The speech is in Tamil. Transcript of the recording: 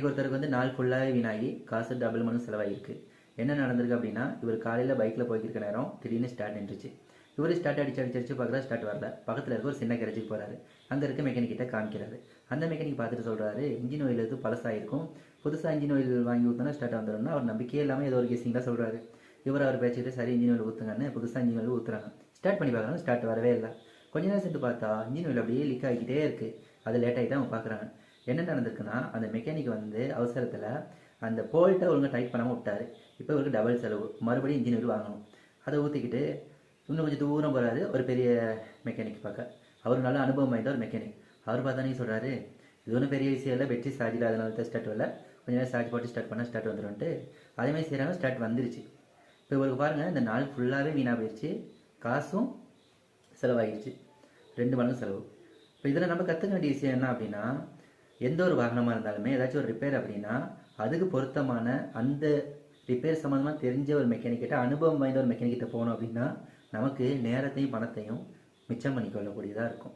இன்னைக்கு ஒருத்தருக்கு வந்து நாள் ஃபுல்லாகவே வீணாகி காசு டபுள் மடங்கு செலவாகிருக்கு. என்ன நடந்திருக்கு அப்படின்னா, இவர் காலையில் பைக்கில் போய்க்கிருக்க நேரம் திடீர்னு ஸ்டார்ட் நின்றுச்சு. இவர் ஸ்டார்ட் அடிச்சு பார்க்குறா, ஸ்டார்ட் வரல. பக்கத்தில் இருக்க ஒரு சின்ன கேரேஜுக்கு போகிறாரு. அங்கே இருக்க மெக்கானிக் கிட்ட காமிக்கிறாரு. அந்த மெக்கானிக் பார்த்துட்டு சொல்கிறாரு, இன்ஜின் ஆயில் எது பழசாயிருக்கும், புதுசாக இன்ஜின் ஆயில் வாங்கி ஊற்றினா ஸ்டார்ட் வந்துடும்னா அவர் நம்பிக்கையே இல்லாமல் ஏதோ ஒரு கெஸிங்காக சொல்கிறாரு. அவர் பேச்சுக்கிட்டு சரி இன்ஜின் ஆயில் ஊற்றுங்கன்னு புதுசாக இன்ஜின் ஆயில் ஊற்றுறாங்க. ஸ்டார்ட் பண்ணி பார்க்குறாங்க, ஸ்டார்ட் வரவே இல்லை. கொஞ்ச நேரம் சென்று பார்த்தா இன்ஜின் ஆயில் அப்படியே லீக் ஆகிக்கிட்டே இருக்குது. அது லேட் ஆகி தான் அவங்க பார்க்குறாங்க. என்ன நடந்திருக்குன்னா, அந்த மெக்கானிக் வந்து அவசரத்தில் அந்த போல்ட்டை ஒழுங்காக டைட் பண்ணாமல் விட்டார். இப்போ இவருக்கு டபுள் செலவு, மறுபடியும் இன்ஜின் ஆயில் வாங்கணும். அதை ஊற்றிக்கிட்டு இன்னும் கொஞ்சம் தூரம் போகிறாரு ஒரு பெரிய மெக்கானிக் பார்க்க. அவர் நல்ல அனுபவம் வாய்ந்த ஒரு மெக்கானிக். அவர் பார்த்தானே சொல்கிறாரு, இது ஒன்றும் பெரிய விஷயம் இல்லை, பெட்ரி சார்ஜில் அதனால தான் ஸ்டார்ட் வரல, கொஞ்சம் நேரம் சார்ஜ் போட்டு ஸ்டார்ட் பண்ணால் ஸ்டார்ட் வந்துடும்ட்டு அதேமாதிரி செய்கிறாங்க. ஸ்டார்ட் வந்துருச்சு. இப்போ இவருக்கு பாருங்கள், இந்த நாள் ஃபுல்லாகவே வீணாக போயிடுச்சு, காசும் செலவாகிடுச்சு, 2 மடங்கு செலவு. இப்போ இதில் நம்ம கற்றுக்க வேண்டிய விஷயம் என்ன அப்படின்னா, எந்த ஒரு வாகனமாக இருந்தாலுமே ஏதாச்சும் ஒரு ரிப்பேர் அப்படின்னா அதுக்கு பொருத்தமான அந்த ரிப்பேர் சம்மந்தமாக தெரிஞ்ச ஒரு மெக்கானிக்கிட்ட, அனுபவம் வாய்ந்த ஒரு மெக்கானிக்கிட்ட போனோம் அப்படின்னா நமக்கு நேரத்தையும் பணத்தையும் மிச்சம் பண்ணிக்கொள்ளக்கூடியதாக இருக்கும்.